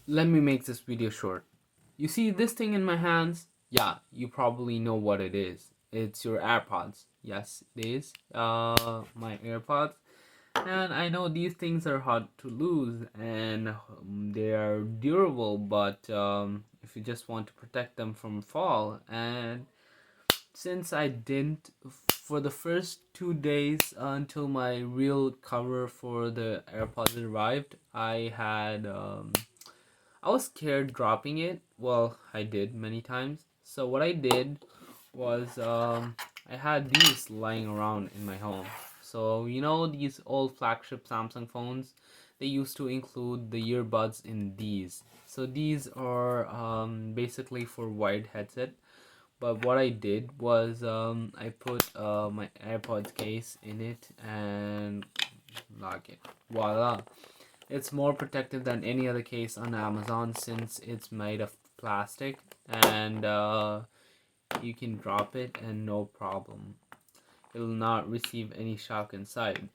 let me make this video short. You see this thing in my hands? Yeah, you probably know what it is. It's your AirPods. Yes, it is. My AirPods. And I know these things are hard to lose and they are durable, but if you just want to protect them from fall, and since I didn't for the first 2 days until my real cover for the AirPods arrived, I was scared dropping it. Well, I did many times. So what I did was I had these lying around in my home. So you know these old flagship Samsung phones, they used to include the earbuds in these. So these are basically for wired headset. But what I did was I put my AirPods case in it and lock it. Voila! It's more protective than any other case on Amazon since it's made of plastic, and you can drop it and no problem. It will not receive any shock inside.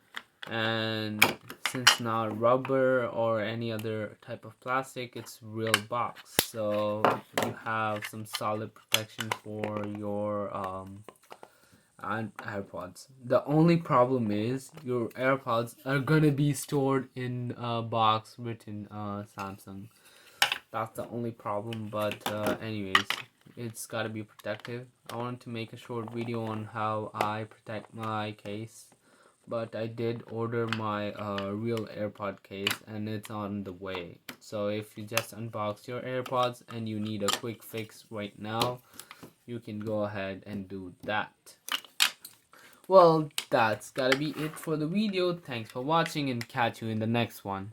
And since not rubber or any other type of plastic, it's real box, so you have some solid protection for your and AirPods. The only problem is your AirPods are gonna be stored in a box written Samsung. That's the only problem, but anyways, it's gotta be protective. I wanted to make a short video on how I protect my case, but I did order my real AirPod case and it's on the way. So if you just unbox your AirPods and you need a quick fix right now, you can go ahead and do that. Well, that's gotta be it for the video. Thanks for watching and catch you in the next one.